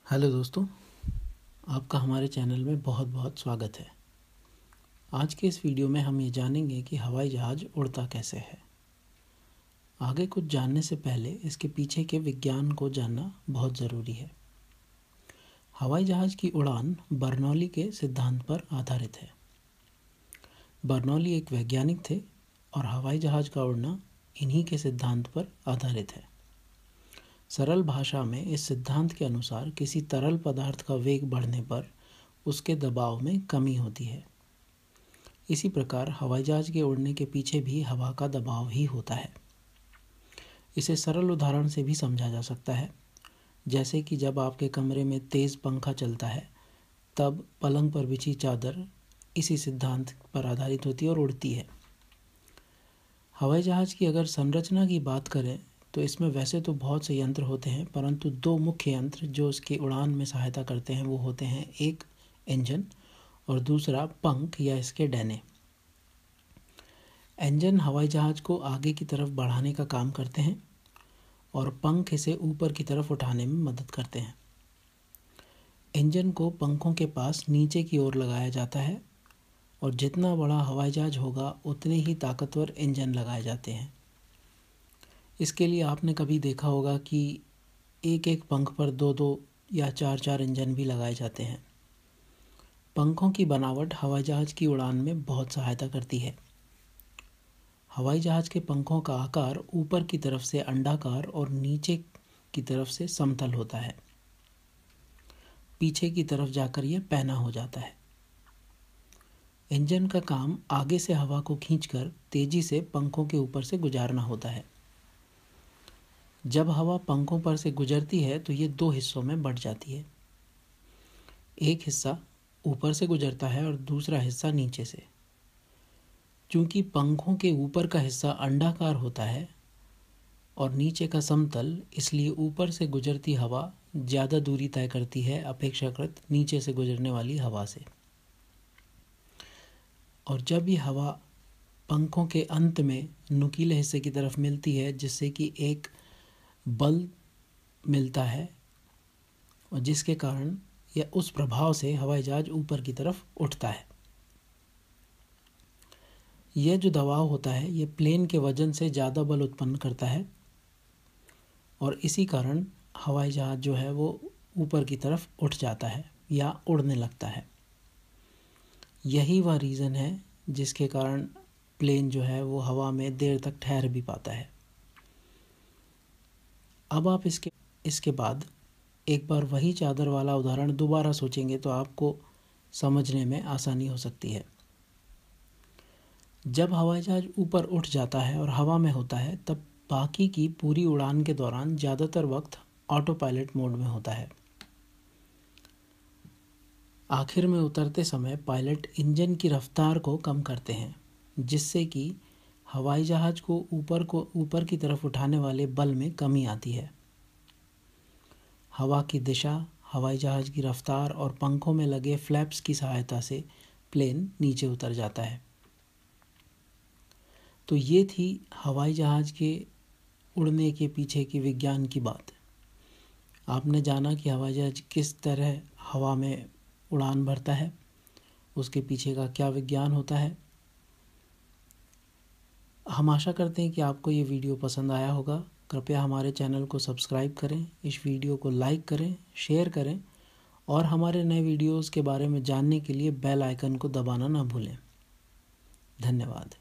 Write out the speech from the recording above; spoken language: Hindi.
हेलो दोस्तों, आपका हमारे चैनल में बहुत बहुत स्वागत है। आज के इस वीडियो में हम ये जानेंगे कि हवाई जहाज़ उड़ता कैसे है। आगे कुछ जानने से पहले इसके पीछे के विज्ञान को जानना बहुत ज़रूरी है। हवाई जहाज़ की उड़ान बर्नौली के सिद्धांत पर आधारित है। बर्नौली एक वैज्ञानिक थे और हवाई जहाज़ का उड़ना इन्हीं के सिद्धांत पर आधारित है। सरल भाषा में इस सिद्धांत के अनुसार किसी तरल पदार्थ का वेग बढ़ने पर उसके दबाव में कमी होती है। इसी प्रकार हवाई जहाज़ के उड़ने के पीछे भी हवा का दबाव ही होता है। इसे सरल उदाहरण से भी समझा जा सकता है, जैसे कि जब आपके कमरे में तेज़ पंखा चलता है तब पलंग पर बिछी चादर इसी सिद्धांत पर आधारित होती है और उड़ती है। हवाई जहाज़ की अगर संरचना की बात करें तो इसमें वैसे तो बहुत से यंत्र होते हैं, परंतु दो मुख्य यंत्र जो इसकी उड़ान में सहायता करते हैं वो होते हैं, एक इंजन और दूसरा पंख या इसके डैने। इंजन हवाई जहाज़ को आगे की तरफ बढ़ाने का काम करते हैं और पंख इसे ऊपर की तरफ उठाने में मदद करते हैं। इंजन को पंखों के पास नीचे की ओर लगाया जाता है और जितना बड़ा हवाई जहाज़ होगा उतने ही ताकतवर इंजन लगाए जाते हैं। इसके लिए आपने कभी देखा होगा कि एक एक पंख पर दो दो या चार चार इंजन भी लगाए जाते हैं। पंखों की बनावट हवाई जहाज़ की उड़ान में बहुत सहायता करती है। हवाई जहाज़ के पंखों का आकार ऊपर की तरफ से अंडाकार और नीचे की तरफ से समतल होता है। पीछे की तरफ जाकर यह पैना हो जाता है। इंजन का काम आगे से हवा को खींचकर तेजी से पंखों के ऊपर से गुजारना होता है। जब हवा पंखों पर से गुजरती है तो ये दो हिस्सों में बंट जाती है। एक हिस्सा ऊपर से गुजरता है और दूसरा हिस्सा नीचे से। चूंकि पंखों के ऊपर का हिस्सा अंडाकार होता है और नीचे का समतल, इसलिए ऊपर से गुजरती हवा ज़्यादा दूरी तय करती है अपेक्षाकृत नीचे से गुजरने वाली हवा से। और जब ये हवा पंखों के अंत में नुकीले हिस्से की तरफ मिलती है, जिससे कि एक बल मिलता है और जिसके कारण या उस प्रभाव से हवाई जहाज़ ऊपर की तरफ उठता है। यह जो दबाव होता है ये प्लेन के वजन से ज़्यादा बल उत्पन्न करता है और इसी कारण हवाई जहाज़ जो है वो ऊपर की तरफ उठ जाता है या उड़ने लगता है। यही वह रीज़न है जिसके कारण प्लेन जो है वो हवा में देर तक ठहर भी पाता है। अब आप इसके बाद एक बार वही चादर वाला उदाहरण दोबारा सोचेंगे तो आपको समझने में आसानी हो सकती है। जब हवाई जहाज़ ऊपर उठ जाता है और हवा में होता है तब बाकी की पूरी उड़ान के दौरान ज़्यादातर वक्त ऑटो पायलट मोड में होता है। आखिर में उतरते समय पायलट इंजन की रफ्तार को कम करते हैं, जिससे कि हवाई जहाज़ को ऊपर की तरफ उठाने वाले बल में कमी आती है। हवा की दिशा, हवाई जहाज़ की रफ्तार और पंखों में लगे फ्लैप्स की सहायता से प्लेन नीचे उतर जाता है। तो ये थी हवाई जहाज़ के उड़ने के पीछे की विज्ञान की बात। आपने जाना कि हवाई जहाज़ किस तरह हवा में उड़ान भरता है, उसके पीछे का क्या विज्ञान होता है। हम आशा करते हैं कि आपको ये वीडियो पसंद आया होगा। कृपया हमारे चैनल को सब्सक्राइब करें, इस वीडियो को लाइक करें, शेयर करें और हमारे नए वीडियोस के बारे में जानने के लिए बेल आइकन को दबाना ना भूलें। धन्यवाद।